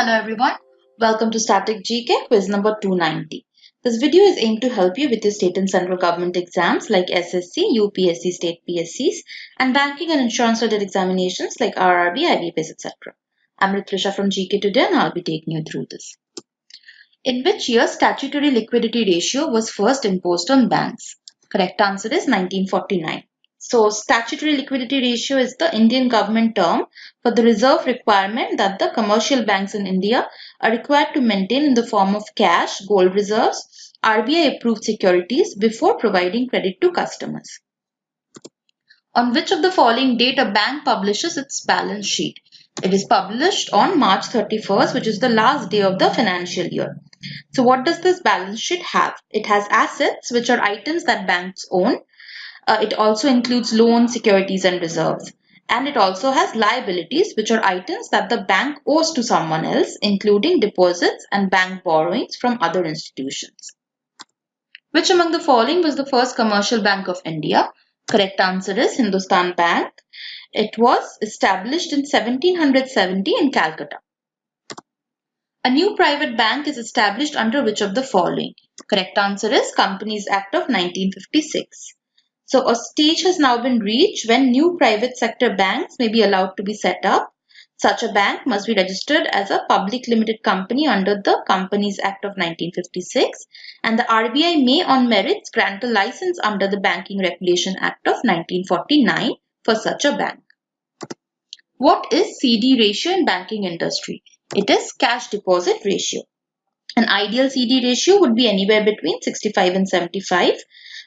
Hello everyone, welcome to Static GK quiz number 290. This video is aimed to help you with your state and central government exams like SSC, UPSC STATE PCS and banking and insurance related examinations like RRB, IBPS, etc. I'm Ritrisha from GKToday and I'll be taking you through this. In which year statutory liquidity ratio was first imposed on banks? Correct answer is 1949. So, statutory liquidity ratio is the Indian government term for the reserve requirement that the commercial banks in India are required to maintain in the form of cash, gold reserves, RBI approved securities before providing credit to customers. On which of the following date a bank publishes its balance sheet? It is published on March 31st, which is the last day of the financial year. So, what does this balance sheet have? It has assets, which are items that banks own. It also includes loans, securities, and reserves. And it also has liabilities, which are items that the bank owes to someone else, including deposits and bank borrowings from other institutions. Which among the following was the first commercial bank of India? Correct answer is Hindustan Bank. It was established in 1770 in Calcutta. A new private bank is established under which of the following? Correct answer is Companies Act of 1956. So a stage has now been reached when new private sector banks may be allowed to be set up. Such a bank must be registered as a public limited company under the Companies Act of 1956 and the RBI may on merits grant a license under the Banking Regulation Act of 1949 for such a bank. What is CD ratio in banking industry? It is cash deposit ratio. An ideal CD ratio would be anywhere between 65 and 75.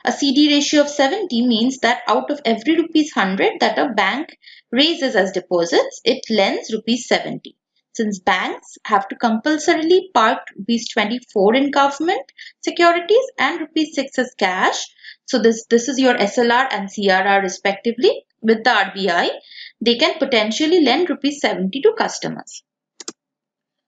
A CD ratio of 70 means that out of every rupees 100 that a bank raises as deposits, it lends rupees 70. Since banks have to compulsorily park rupees 24 in government securities and rupees 6 as cash, so this is your SLR and CRR respectively with the RBI, they can potentially lend rupees 70 to customers.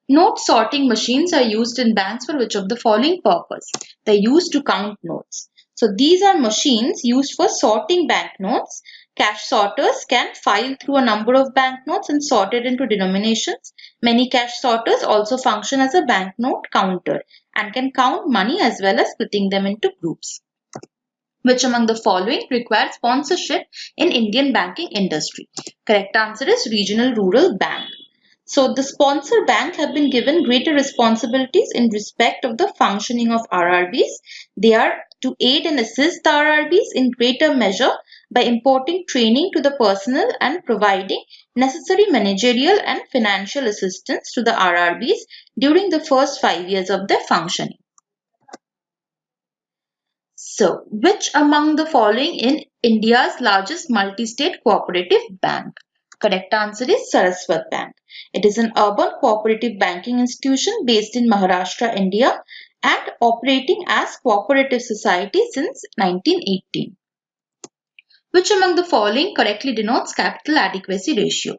Note sorting machines are used in banks for which of the following purpose? They are used to count notes. So these are machines used for sorting banknotes. Cash sorters can file through a number of banknotes and sort it into denominations. Many cash sorters also function as a banknote counter and can count money as well as splitting them into groups. Which among the following requires sponsorship in Indian banking industry? Correct answer is Regional Rural Bank. So the sponsor bank have been given greater responsibilities in respect of the functioning of RRBs. They are to aid and assist the RRBs in greater measure by imparting training to the personnel and providing necessary managerial and financial assistance to the RRBs during the first 5 years of their functioning. So, which among the following in India's largest multi-state cooperative bank? Correct answer is Saraswat Bank. It is an urban cooperative banking institution based in Maharashtra, India and operating as cooperative society since 1918. Which among the following correctly denotes capital adequacy ratio?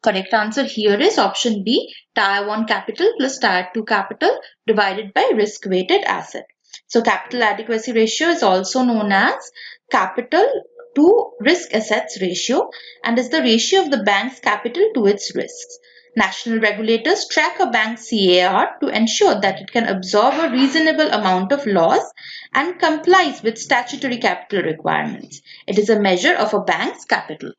Correct answer here is option B, Tier 1 capital plus Tier 2 capital divided by risk-weighted asset. So capital adequacy ratio is also known as capital to risk assets ratio and is the ratio of the bank's capital to its risks. National regulators track a bank's CAR to ensure that it can absorb a reasonable amount of loss and complies with statutory capital requirements. It is a measure of a bank's capital.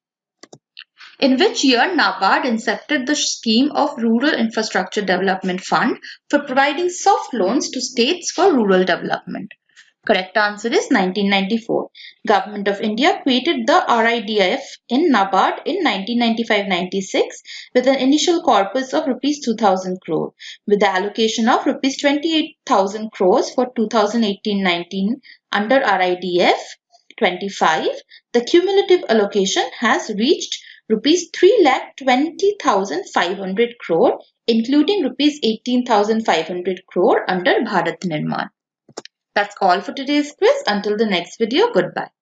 In which year NABARD incepted the scheme of Rural Infrastructure Development Fund for providing soft loans to states for rural development? Correct answer is 1994. Government of India created the RIDF in NABARD in 1995-96 with an initial corpus of rupees 2000 crore. With the allocation of rupees 28,000 crores for 2018-19 under RIDF 25, the cumulative allocation has reached rupees 3,20,500 crore, including rupees 18,500 crore under Bharat Nirman. That's all for today's quiz. Until the next video, goodbye.